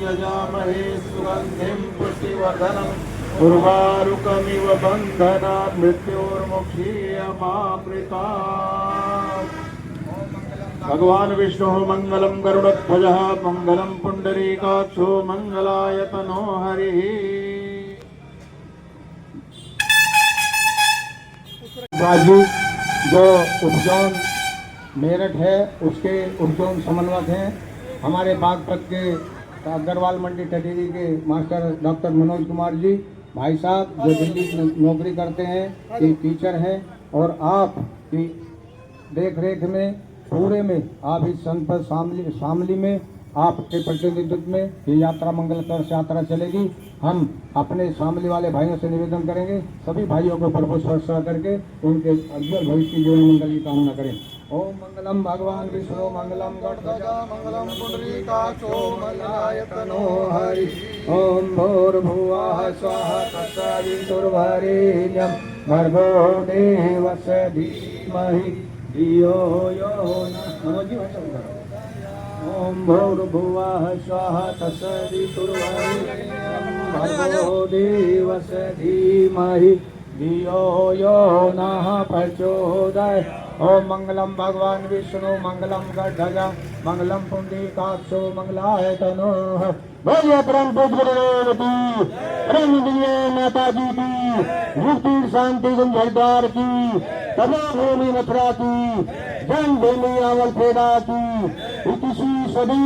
यजामहे सुगन्धिं पुष्टिवर्धनम् उर्वारुकमिव बन्धनात् मृत्योर्मुक्षीयमामृतात्। भगवान विष्णु मंगलम गरुड़ध्वजः मंगलम पुंडरीकाक्षो मंगलायतनो हरिः। राजू जो उपजोन मेरठ है उसके उपजोन समन्वयक हैं, हमारे बागपत के अग्रवाल मंडी टटेरी के मास्टर डॉक्टर मनोज कुमार जी भाई साहब जो दिल्ली में नौकरी करते हैं, ये टीचर हैं और आप की देख रेख में पूरे में आप इस संत शामली में आपके प्रतिनिधित्व में ये यात्रा मंगलकर यात्रा चलेगी। हम अपने शामली वाले भाइयों से निवेदन करेंगे सभी भाइयों को पुष्प वर्षा करके उनके उज्ज्वल भविष्य की जीवन मंगल की कामना करें। ओम मंगलम भगवान विष्णु मंगलम गणध्वजा मंगलम पुंडरीकाक्षो मंगलायतनो हरि। ओम भूर्भुवः स्वः तत्सवितुर्वरेण्यं भर्गो देवस्य धीमहि धियो यो नः। ओम भूर्भुवः स्वः तत्सवितुर्वरेण्यं भर्गो देवस्य धीमहि धियो यो नः प्रचोदयात्। ओम मंगलम भगवान विष्णु मंगलम गणध्वजा मंगलम पुंडरीकाक्षो मंगलायतनो हरि। बोलिए परम पूज्य गुरुदेव की, परम दिव्य माता जी की, मुक्ति शांति गुंजरद्वार की, तथा भूमि मथुरा की, जन भूमि अवल पेड़ा की, 21वीं सदी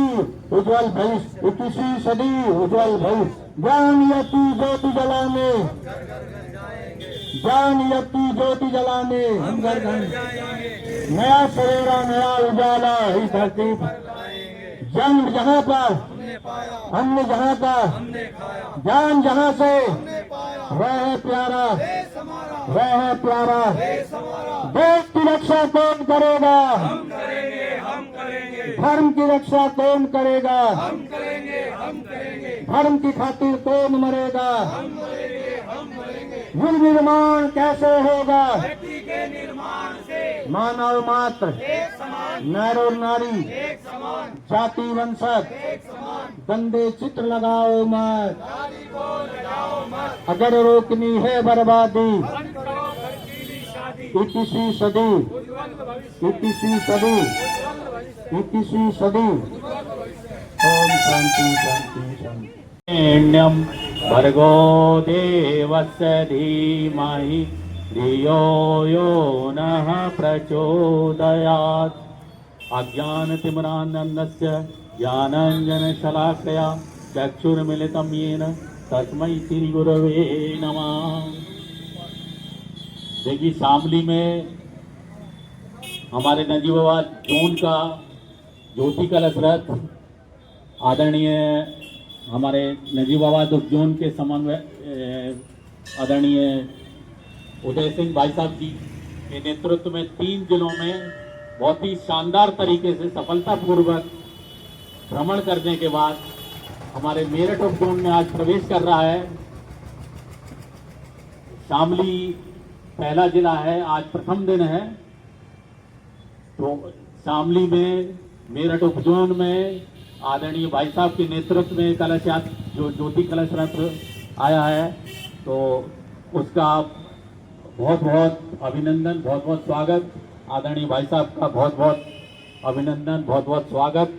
उज्ज्वल भविष्य, 21वीं सदी उज्ज्वल भविष्य। ज्ञान यति ज्योति जलाने, ज्ञान यति ज्योति जलाने हम घर घर नया सवेरा नया उजाला इस धरती पर। जन्म जहाँ पर हमने जहाँ का ज्ञान जहाँ से वह है प्यारा, वह है प्यारा। देश की रक्षा कौन करेगा? हम करेंगे, हम करेंगे। धर्म की रक्षा कौन करेगा? हम करेंगे, हम करेंगे। धर्म की खातिर कौन मरेगा? हम मरेंगे, हम मरेंगे। युग निर्माण कैसे होगा? व्यक्ति के निर्माण से। मानव मात्र एक समान, नर और नारी एक समान, जाति वंशज एक समान। गंदे चित्र लगाओ मत, नारी को लगाओ मत। अगर रोकनी है बर्बादी 21वीं सदी, 21वीं सदी, 21वीं सदी। ओम शांति शांति शांति। भर्गो देवस्य धीमहि धियो यो नः प्रचोदयात्। अज्ञानतिमिरान्धस्य ज्ञानाञ्जनशलाकया चक्षुर्मिलितं येन तस्मै श्री गुरवे नमः। देखिए शामली में हमारे नजीबाबाद जोन का ज्योति कलश रथ आदरणीय हमारे नजीबाबाद जोन के समन्वय आदरणीय उदय सिंह भाई साहब जी के नेतृत्व में 3 जिलों में बहुत ही शानदार तरीके से सफलतापूर्वक भ्रमण करने के बाद हमारे मेरठ उप जोन में आज प्रवेश कर रहा है। शामली पहला जिला है, आज प्रथम दिन है। तो शामली में मेरठ उप जोन में आदरणीय भाई साहब के नेतृत्व में कलश यात्रा जो ज्योति कलश रथ आया है, तो उसका बहुत बहुत अभिनंदन, बहुत बहुत स्वागत। आदरणीय भाई साहब का बहुत बहुत अभिनंदन, बहुत बहुत स्वागत।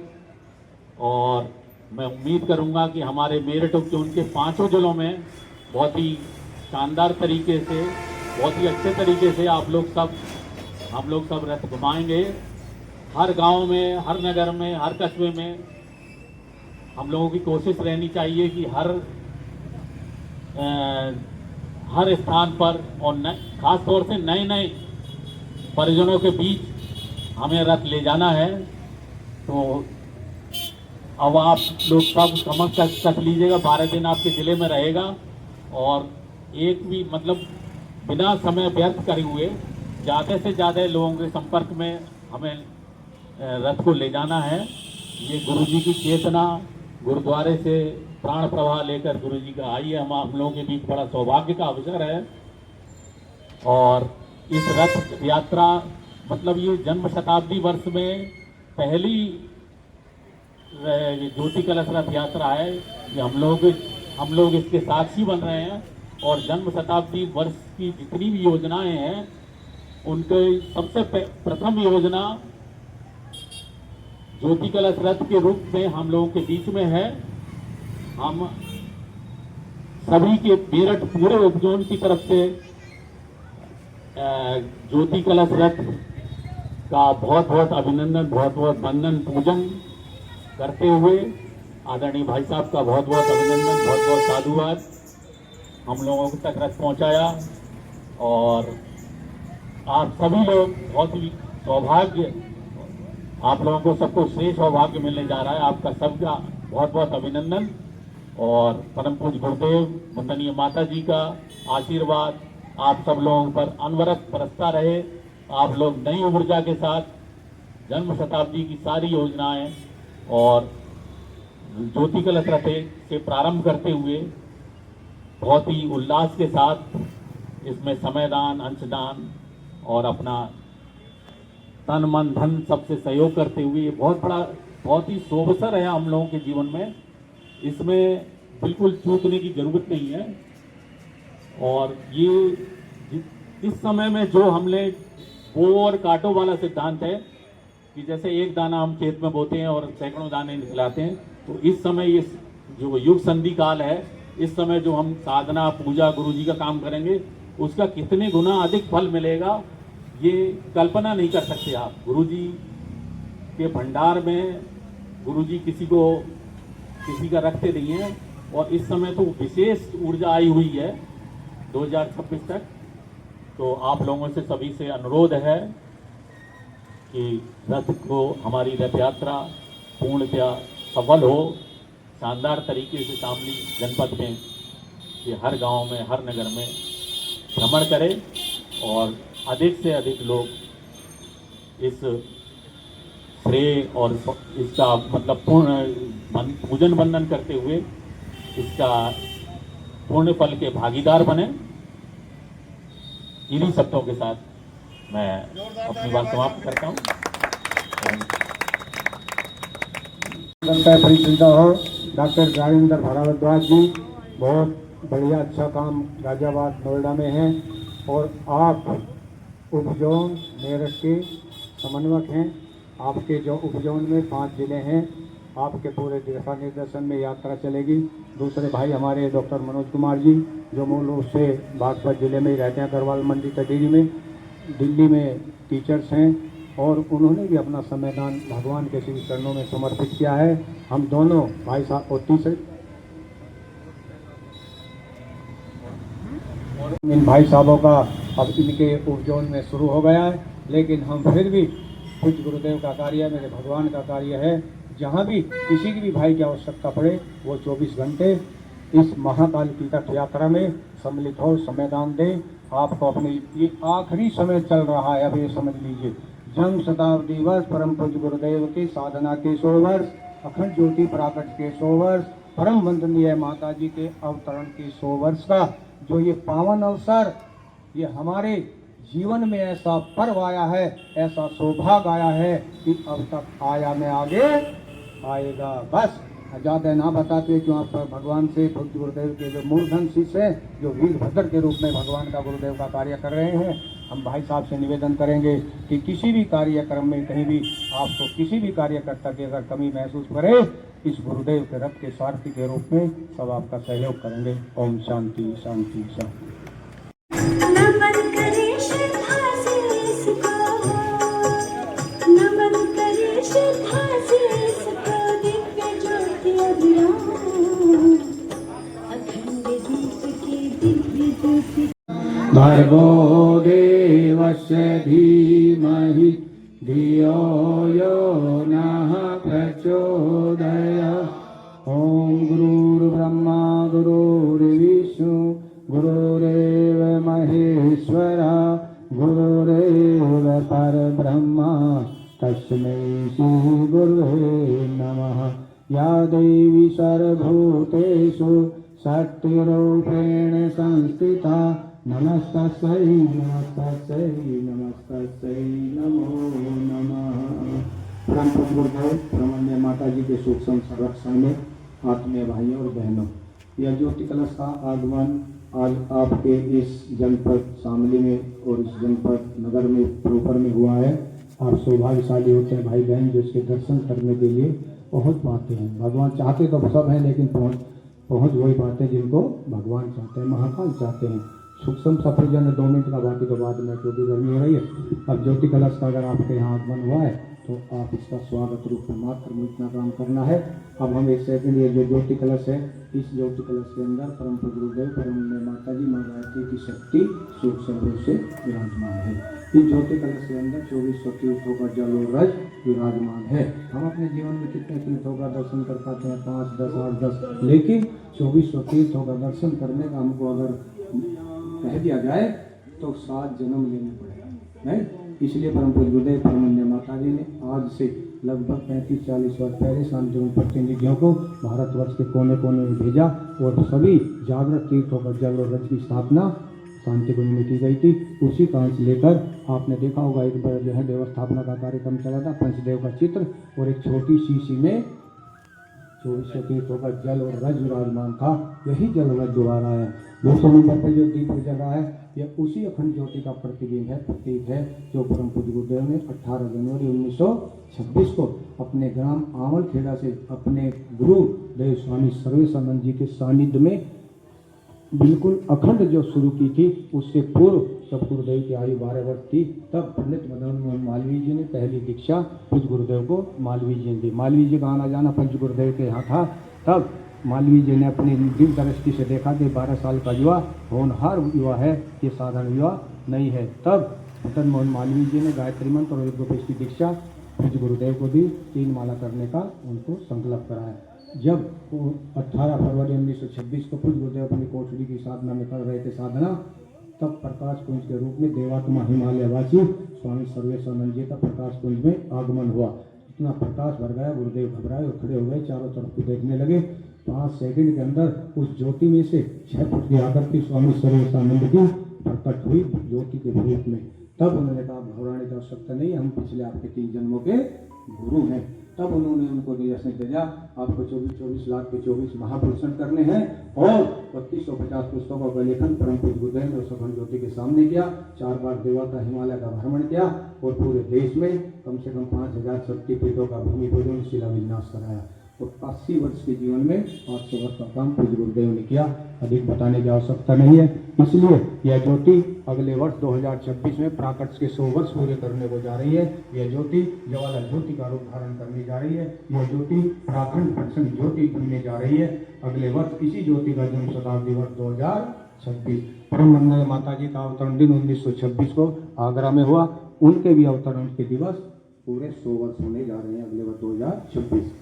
और मैं उम्मीद करूंगा कि हमारे मेरठ उप जोन के 5 जिलों में बहुत ही शानदार तरीके से, बहुत ही अच्छे तरीके से हम लोग सब रथ घुमाएंगे। हर गांव में, हर नगर में, हर कस्बे में हम लोगों की कोशिश रहनी चाहिए कि हर स्थान पर और खास तौर से नए नए परिजनों के बीच हमें रथ ले जाना है। तो अब आप लोग सब समझ तक लीजिएगा, 12 दिन आपके ज़िले में रहेगा और एक भी मतलब बिना समय व्यर्थ करे हुए ज़्यादा से ज़्यादा लोगों के संपर्क में हमें रथ को ले जाना है। ये गुरुजी की चेतना, गुरुद्वारे से प्राण प्रवाह लेकर गुरुजी का आई है। हम लोगों के बीच बड़ा सौभाग्य का अवसर है। और इस रथ यात्रा मतलब ये जन्म शताब्दी वर्ष में पहली ज्योति कलश रथ यात्रा है, ये हम लोग इसके साक्षी बन रहे हैं। और जन्म शताब्दी वर्ष की जितनी भी योजनाएं हैं, उनके सबसे प्रथम योजना ज्योति कलश रथ के रूप में हम लोगों के बीच में है। हम सभी के मेरठ पूरे उपजोन की तरफ से ज्योति कलश रथ का बहुत बहुत अभिनंदन, बहुत बहुत वंदन पूजन करते हुए आदरणीय भाई साहब का बहुत बहुत अभिनंदन, बहुत बहुत साधुवाद। हम लोगों तक रथ पहुंचाया और आप सभी लोग बहुत ही सौभाग्य, आप लोगों को सबको श्रेष्ठ सौभाग्य मिलने जा रहा है। आपका सबका बहुत बहुत अभिनंदन और परम पूज्य गुरुदेव वंदनीय माता जी का आशीर्वाद आप सब लोगों पर अनवरत बरसता रहे। आप लोग नई ऊर्जा के साथ जन्म शताब्दी की सारी योजनाएं और ज्योति कलश रथ से प्रारंभ करते हुए बहुत ही उल्लास के साथ इसमें समयदान, अंशदान और अपना तन मन धन सबसे सहयोग करते हुए बहुत ही शुभ अवसर है हम लोगों के जीवन में। इसमें बिल्कुल चूकने की जरूरत नहीं है। और ये इस समय में जो हमने बो और काटो वाला सिद्धांत है कि जैसे एक दाना हम खेत में बोते हैं और सैकड़ों दाने निकलाते हैं, तो इस समय ये जो युग संधि काल है, इस समय जो हम साधना पूजा गुरु जी का काम करेंगे, उसका कितने गुना अधिक फल मिलेगा ये कल्पना नहीं कर सकते आप। गुरु जी के भंडार में गुरु जी किसी का रखते नहीं है। और इस समय तो विशेष ऊर्जा आई हुई है 2026 तक। तो आप लोगों से सभी से अनुरोध है कि रथ को, हमारी रथ यात्रा पूर्णतया सफल हो, शानदार तरीके से शामली जनपद में, ये हर गांव में, हर नगर में भ्रमण करें और अधिक से अधिक लोग इस श्रेय और इसका मतलब पूजन वंदन करते हुए इसका पूर्ण फल के भागीदार बने। इन्हीं शब्दों के साथ मैं अपनी बात समाप्त करता हूँ। परिचिता हो डॉक्टर राजेंद्र भारद्वाज जी, बहुत बढ़िया अच्छा काम गाजियाबाद नोएडा में है और आप उपजोन मेरठ के समन्वयक हैं। आपके जो उपजोन में 5 जिले हैं, आपके पूरे दिशा निर्देशन में यात्रा चलेगी। दूसरे भाई हमारे डॉक्टर मनोज कुमार जी, जो मूल रूप से बागपत जिले में ही रहते हैं, करवाल मंडी कटेरी में, दिल्ली में टीचर्स हैं और उन्होंने भी अपना समयदान भगवान के श्री चरणों में समर्पित किया है। हम दोनों भाई साहब और तीसरे इन भाई साहबों का अब इनके उपजोन में शुरू हो गया है, लेकिन हम फिर भी कुछ गुरुदेव का कार्य, मेरे भगवान का कार्य है, जहाँ भी किसी की भी भाई की आवश्यकता पड़े वो 24 घंटे इस महाकाल की रथ यात्रा में सम्मिलित हो, समयदान दे। आपको अपने ये आखिरी समय चल रहा है, अब ये समझ लीजिए, जन्म शताब्दी वर्ष परम पूज्य गुरुदेव की साधना के 100 वर्ष, अखंड ज्योति प्राकट के 100 वर्ष, परम वंदनीय माता जी के अवतरण के 100 वर्ष का जो ये पावन अवसर, ये हमारे जीवन में ऐसा पर्व आया है, ऐसा सौभाग्य आया है कि अब तक आया में आगे आएगा। बस ज़्यादा ना बताते क्यों, आप भगवान से पूज्य गुरुदेव के जो मूर्धन शिष्य हैं, जो वीरभद्र के रूप में भगवान का गुरुदेव का कार्य कर रहे हैं, हम भाई साहब से निवेदन करेंगे कि किसी भी कार्यक्रम में कहीं भी आपको किसी भी कार्यकर्ता की अगर कमी महसूस करे, इस गुरुदेव के रथ के सारथी के रूप में सब आपका सहयोग करेंगे। ओम शांति शांति शांति। नमन करे श्रद्धा से इसको, नमन करे श्रद्धा से इसको, दिव्य ज्योति अभिराम, अखंड दीप की दिव्य ज्योति। भर्गो देवस्य धीमहि धियो यो नः प्रचोदयात्। ओम गुरुर्ब्रह्मा गुरुर्विष्णु गुरुरेव महेश्वरा गुरुरेव परब्रह्मा तस्मै श्री गुरुवे नमः। या देवी सर्वभूतेषु शक्तिरूपेण संस्थिता नमस्तस्यै नमस्तस्यै नमस्तस्यै नमो नमः। परम पूज्य गुरुदेव परमान्य माता जी के सूक्ष्म संरक्षण में आत्मीय भाइयों और बहनों, यह ज्योति कलश का आगमन आज आपके इस जनपद शामली में और इस जनपद नगर में प्रोपर में हुआ है। आप सौभाग्यशाली होते हैं भाई बहन जो इसके दर्शन करने के लिए पहुंच पाते हैं। भगवान चाहते तो सब हैं, लेकिन पहुंच वही पाते हैं जिनको भगवान चाहते हैं, महाकाल चाहते हैं। सूक्ष्म सफरजन 2 मिनट का, बाकी तो बाद में क्योंकि गर्मी हो रही है। अब ज्योति कलश का अगर आपके यहाँ आगमन हुआ है तो आप इसका स्वागत रूप में मात्र इतना काम करना है। अब हम 1 सेकंड, ये जो ज्योति कलश है, इस ज्योति कलश के अंदर परम पूज्य गुरुदेव परमान्य माता जी माँ गायत्री की शक्ति सूक्ष्म रूप से विराजमान है। इस ज्योति कलश के अंदर 24 तीर्थों का जल और रज विराजमान है। हम अपने जीवन में कितने तीर्थों का दर्शन कर पाते हैं? 5, 10, 8, 10, लेकिन 24 तीर्थों का दर्शन करने का हमको अगर कह दिया जाए तो 7 जन्म लेने पड़ेगा, नहीं? इसलिए परम पूज्य गुरुदेव परमान्य माता जी ने आज से लगभग 35-40 वर्ष पहले शांतिवन प्रतिनिधियों को भारतवर्ष के कोने कोने में भेजा और सभी जागृत तीर्थों पर जल और रज की स्थापना शांतिकुंज में की गई थी। उसी का अंश लेकर आपने देखा होगा, एक बार जो है देवस्थापना का कार्यक्रम चला था, पंचदेव का चित्र और एक छोटी शीशी में 24 तीर्थों का जल और रज विराजमान था। यही जल रज दोबारा है। दूसरे नंबर पर जो दीप जल रहा है, यह उसी अखंड ज्योति का प्रतिबिंब है, प्रतीक है, जो परम पूज्य गुरुदेव ने 18 जनवरी 1926 को अपने ग्राम आमल खेड़ा से अपने गुरु देव स्वामी सर्वेशानंद जी के सानिध्य में बिल्कुल अखंड जो शुरू की थी। उससे पूर्व जब गुरुदेव की आयु 12 वर्ष थी, तब पंडित मदन मोहन मालवीय जी ने पहली दीक्षा पूज्य गुरुदेव को मालवीय जी ने दी। मालवीय जी का आना जाना पंच गुरुदेव के यहाँ था। तब मालवीय जी ने अपनी दिव्य दृष्टि से देखा कि 12 साल का युवा होनहार युवा है, ये साधारण युवा नहीं है। तब मदन मोहन मालवीय जी ने गायत्री मंत्र और योगोपदेश की दीक्षा पूज्य गुरुदेव को दी। 3 माला करने का उनको संकल्प कराया। जब 18 फरवरी 1926 को पूज्य गुरुदेव अपनी कोठरी की साधना में कर रहे थे साधना, तब प्रकाश कुंज के रूप में देवात्मा हिमालयवासी स्वामी सर्वेशानंद जी का प्रकाश कुंज में आगमन हुआ। इतना प्रकाश भर गया, गुरुदेव घबराए और खड़े हो गए, चारों तरफ को देखने लगे। 5 सेकंड के अंदर उस ज्योति में से 6 फुट की आकृति स्वामी सर्वेशानंद की प्रकट हुई ज्योति के रूप में। तब उन्होंने कहा घबराने की आवश्यकता नहीं, हम पिछले आपके 3 जन्मों के गुरु हैं। तब उन्होंने उनको निर्देश दिया, आपको 24 लाख के 24 महापुरुषण करने हैं और 3250 पुस्तकों का लेखन परम पूज्य गुरुदेव ने उस अखंड ज्योति के सामने किया। 4 बार देवता हिमालय का भ्रमण किया और पूरे देश में कम से कम 5000 शक्तिपीठों का भूमि पूजन शिलान्यास कराया। तो 80 वर्ष के जीवन में 800 वर्ष का काम पूज्य गुरुदेव ने किया। अधिक बताने की आवश्यकता नहीं है। इसलिए यह ज्योति अगले वर्ष 2026 में प्राकट्य के 100 वर्ष पूरे करने को जा रही है। यह ज्योति ज्वाला ज्योति का रूप धारण करने जा रही है। यह ज्योति प्राखंड प्रसन्न ज्योति बनने जा रही है। अगले वर्ष इसी ज्योति का जन्म शताब्दी वर्ष 2026 परम मंगल माता जी का अवतरण दिन 1926 को आगरा में हुआ। उनके भी अवतरण के दिवस पूरे 100 वर्ष होने जा रहे हैं अगले वर्ष 2026।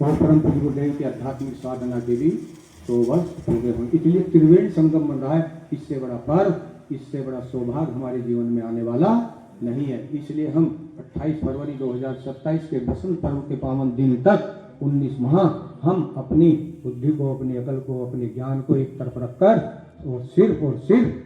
और परम पूज्य गुरुदेव की आध्यात्मिक साधना के भी 100 वर्ष पूरे हों। इसलिए त्रिवेणी संगम बन रहा है। इससे बड़ा पर्व, इससे बड़ा सौभाग्य हमारे जीवन में आने वाला नहीं है। इसलिए हम 28 फरवरी 2027 के बसंत पर्व के पावन दिन तक 19 माह हम अपनी बुद्धि को, अपनी अकल को, अपने ज्ञान को एक तरफ रखकर और सिर्फ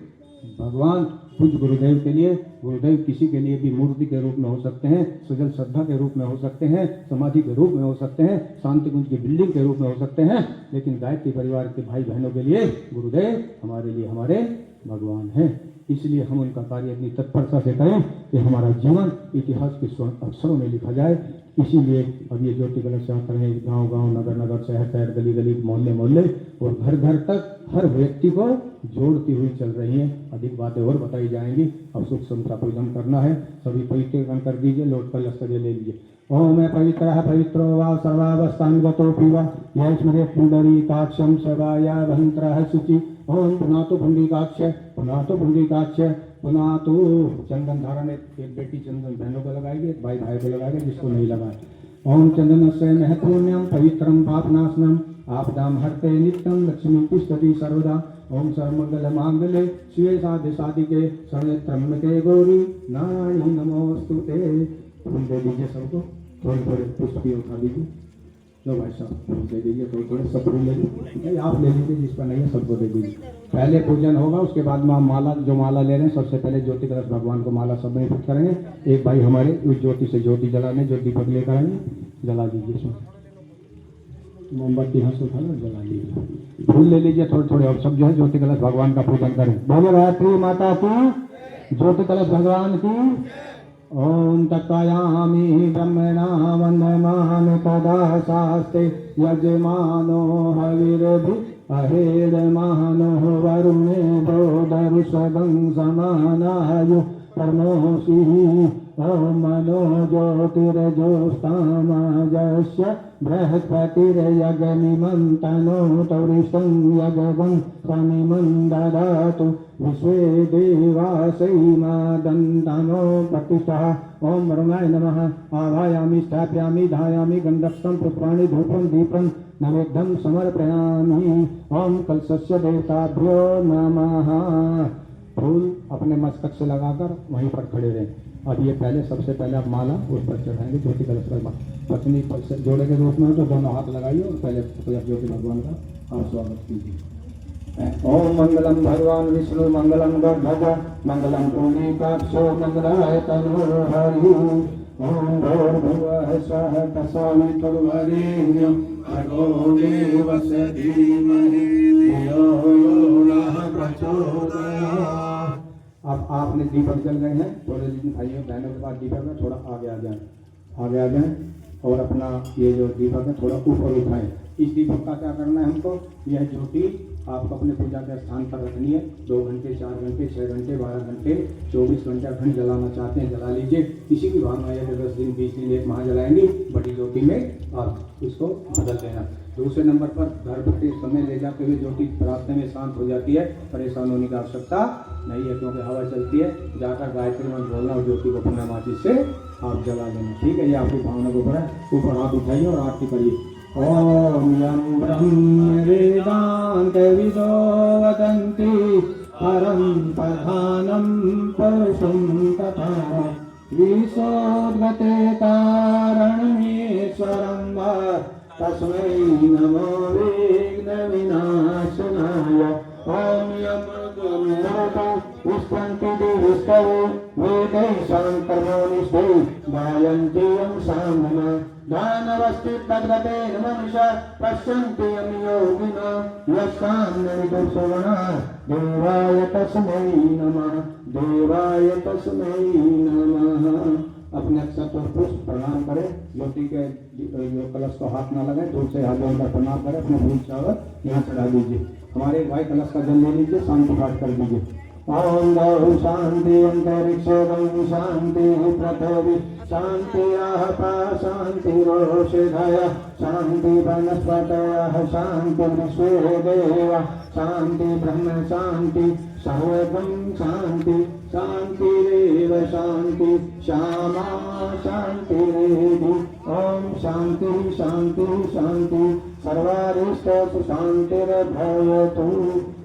भगवान पूज्य गुरुदेव के लिए, गुरुदेव किसी के लिए भी मूर्ति के रूप में हो सकते हैं, सजल श्रद्धा के रूप में हो सकते हैं, समाधि के रूप में हो सकते हैं, शांति कुंज की बिल्डिंग के रूप में हो सकते हैं, लेकिन गायत्री परिवार के भाई बहनों के लिए गुरुदेव हमारे लिए हमारे भगवान हैं। इसलिए हम उनका कार्य इतनी तत्परता से करें कि हमारा जीवन इतिहास के स्वर्ण अक्षरों में लिखा जाए। इसीलिए अब ये ज्योति कलश यात्रा है गांव गांव, नगर नगर, शहर शहर, गली गली, मोहल्ले मोहल्ले और घर घर तक हर व्यक्ति को जोड़ती हुई चल रही है। अधिक बातें और बताई जाएंगी। अब सुख समता पूजन करना है। सभी पवित्र कर दीजिए, लौट कर लस्कर ले लीजिए। ओम पवित्र पवित्रो वा सर्वावस्थानुगतोऽपि वा यस्मरे पुंडरीकाक्षं सवाय भंत्रः शुचि। ओम पुनः तो पुंडरीकाक्ष, पुनः तो पुंडरीकाक्ष, पुनः तो चंदन धारण। एक बेटी चंदन बहनों को लगाएगी, एक भाई भाई को लगाएगा, जिसको नहीं लगाए। ओम चंदनस्य महत्पुण्यं पवित्रं पापनाशनम् आपदां हरते नित्यं लक्ष्मी तिष्ठति सर्वदा। ओम सर्वमंगल मांगल्ये शिवे साधिके शरण्ये त्र्यंबके गौरी नारायणी नमोस्तुते। फूल दे दीजिए सबको, थोड़े थोड़े पुष्प भी उठा दीजिए। लो भाई साहब फूल दे दीजिए, थोड़े थोड़े सब फूल ले लीजिए, ठीक है, आप ले लीजिए, जिस पर नहीं है सबको दे दीजिए। पहले पूजन होगा, उसके बाद में हम माला, जो माला ले रहे हैं सबसे पहले ज्योति कलश भगवान को माला सब में फिट करेंगे। एक भाई हमारे उस ज्योति से ज्योति जलाने, जो दीपक लेकर आएंगे, जला दीजिए, इसमें मोमबत्ती हाथ से उठा लो, जला लीजिए, फूल ले लीजिए थोड़े थोड़े, और सब जो है ज्योति कलश भगवान का पूजन करें। बोलो गायत्री माता की, ज्योति कलश भगवान की। ओम तत्कायामि ब्रह्मणा वन्दमामि तदा शास्ते यजमानो हविर्भि अहेरमानो वरुणे दोदरुषगं समानायु कर्मोषि ओम मनो ज्योतिर्ज्योत्स्तामाजस्य बृहस्पतिर्यजमिमं तनोतौरिष्टं यजगं स्वमिमं ददातु विश्वे देवासैमादन्तनो प्रतिष्ठः। ओम वरुणाय नमः। आवायामि स्थापयामि धायामि गन्धस्थं पुष्पाणि धूपं दीपं नैवेद्यं समर्पयामि। ओम कलशस्य देवताभ्यो नमः। फूल अपने मस्तक से लगाकर वहीं पर खड़े रहें। अब ये पहले सबसे पहले आप माला उस पर चढ़ाएंगे ज्योति कलश पर, पत्नी जोड़े के रूप में हो तो दोनों हाथ लगाइए और पहले ज्योति भगवान का आप स्वागत कीजिए। ओम मंगलम भगवान विष्णु मंगलम गणध्वज मंगलम पुंडरीकाक्षो मंगलाय तनोहरि। ओम भूर्भुवः स्वः तत्सवितुर्वरेण्यं भर्गो देवस्य धीमहि धियो यो नः प्रचोदयात्। अब आपने दीपक जल गए हैं, थोड़े भाइयों बहनों के पास दीपक में थोड़ा आगे आ जाए, आगे आ जाए और अपना ये जो दीपक है थोड़ा ऊपर उठाएं। इस दीपक का क्या करना है हमको, यह ज्योति आपको अपने पूजा के स्थान पर रखनी है। 2 घंटे 4 घंटे 6 घंटे 12 घंटे 24 घंटे अखंड जलाना चाहते हैं जला लीजिए। किसी की भावना है कि 10 दिन 20 दिन एक माह जलाएंगे बड़ी ज्योति में, आप इसको बदल देना। दूसरे नंबर पर घर बैठे समय ले जाते हुए ज्योति रास्ते में शांत हो जाती है, परेशान होने की आवश्यकता नहीं है, क्योंकि हवा चलती है। जाकर गायत्री मंत्र बोलना और ज्योति को पुण्य माचिस से आप जला देना, ठीक है। ये आपकी भावना के ऊपर है। ऊपर हाथ उठाइए और आरती करिए। ओम यं ब्रह्म वेदांत विदो वदन्ति परं प्रधानं पुरुषं तथा विशोधते कारणमेश्वरं वा तस्मै नमो विघ्नविनाशनाय। ओम यं पुष्पन्ति देवस्तवे वेदैः शान्तर्मोनिष्ठै गायन्ति यं साम्ना दानवस्तितद्गतेन मनुष्या पश्यन्ति यं योगिनो यस्साम्यविदुर्सुवना देवाय तस्मै नमः, देवाय तस्मै नमः। अपने अक्षर पर पुष्प प्रणाम करें, ज्योति के कलश को हाथ ना लगाए, दूर से हाथ जोड़कर प्रणाम करें। अपने फूल चावल यहाँ चढ़ा दीजिए। हमारे भाई कलश का जल ले लीजिए, शांति पाठ कर दीजिए। ओम गौ शांति अंतरिक्ष शांति पृथ्वी शांति आपा शांति रोषधय शांति वनस्पतयः शांति विश्वे देव शांति ब्रह्म शांति सर्वं शांति शांतिरेव शांति श्यामा शांतिरेधि। ओम शांति शांति शांति सर्वारिष्टसु शांतिर्भवतु।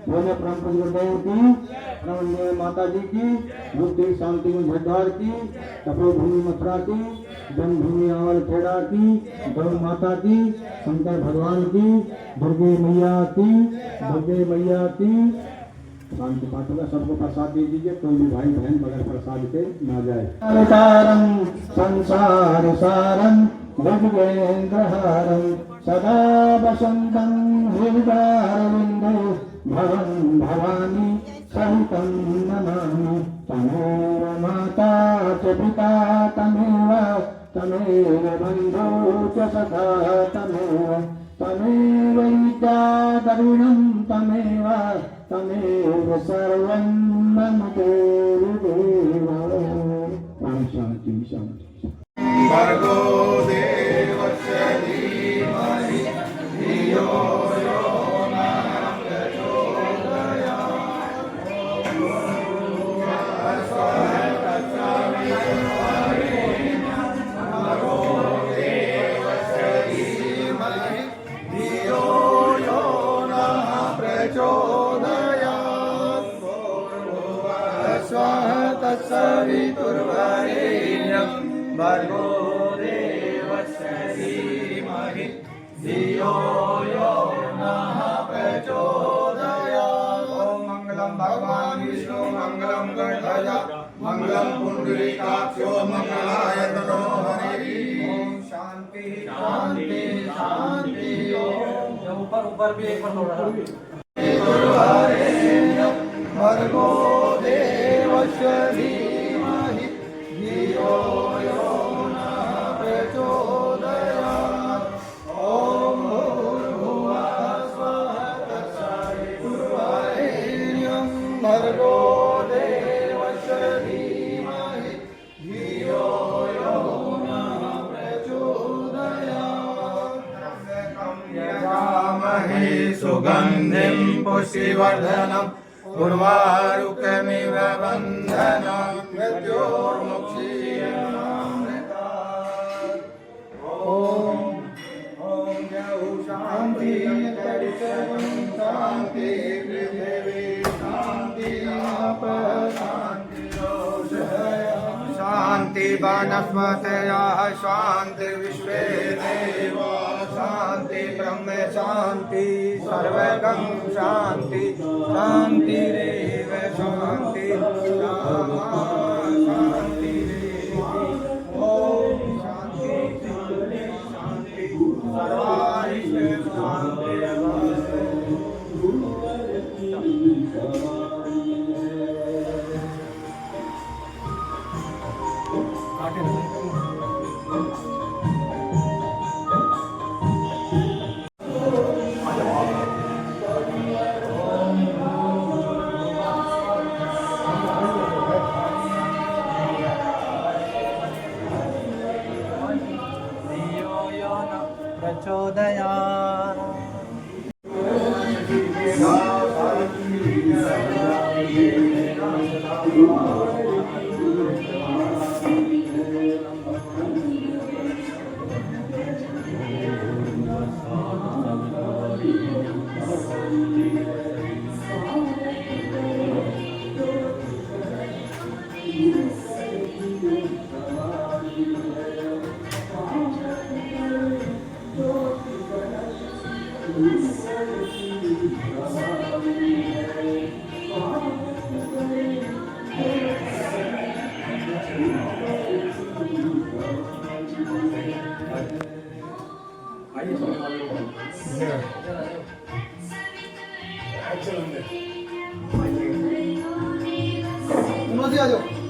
बोले परम गुरुदेव की, परम माता जी की, बुद्धि शांति मुझद्वार की, तपोभूमि मथुरा की, जन्मभूमि आवर खेड़ा की, गौ माता की, शंकर भगवान की, दुर्गे मैया की, दुर्गे मैया की। शांति पाठ होगा, सबको प्रसाद दे दीजिए। कोई भी भाई बहन बगैर प्रसाद के ना जाए। अवतारं संसार सारं भुजगेन्द्रहारं सदा वसन्तं हृदयारविन्दे भवं भवानी सहितं नमामि। तमेव माता च पिता तमेव तमेव बन्धो च सखा तमेव तमेव विद्याधरिणं तमेव तमेव सर्वं मम देव। शांति शांति। भर्गो देवस्य धीमहि धियो यो नः प्रचोदयात्। स्वः तत्सवितुर्वरेण्यं भर्गो देवस्य धीमहि धियो यो नः प्रचोदयात्। स्वः तत्सवितुर्वरेण्यं भर्गो देवस्य धीमहि धियो यो नः प्रचोदयात्। ॐ मङ्गलं भगवान् विष्णु मङ्गलं गणध्वज मङ्गलं पुण्डरीकाक्षो मङ्गलाय तनो हरिः। ॐ शान्ति शान्ति शान्ति। ऊपर भी एक बार थोड़ा गुरुवरेण्यं भर्गो देवस्य धीमहि धियो यो नः प्रचोदयात्। ॐ भूर्भुवः स्वः तत्सवितुर्वरेण्यं भर्गो देवस्य धीमहि धियो यो नः प्रचोदयात्। यजामहे सुगन्धिं पुष्टिवर्धनम् उर्वारुकमिव बन्धनं मृत्योर्मुक्षीयमामृतात्। ॐ द्यौ शान्ति शान्ति पृथिवी शान्ति आप शान्तिरोषधयः शान्ति वनस्पतयः शान्ति विश्वे देवा शान्ति ब्रह्म शान्ति सर्वगं शान्ति शान्तिरेव शान्ति शान्तिरेव। ॐ शान्ति शान्ति शान्ति सर्वारिष्ट शान्तिरवस्तु। धियो यो नः प्रचोदयात्। आ जाओ।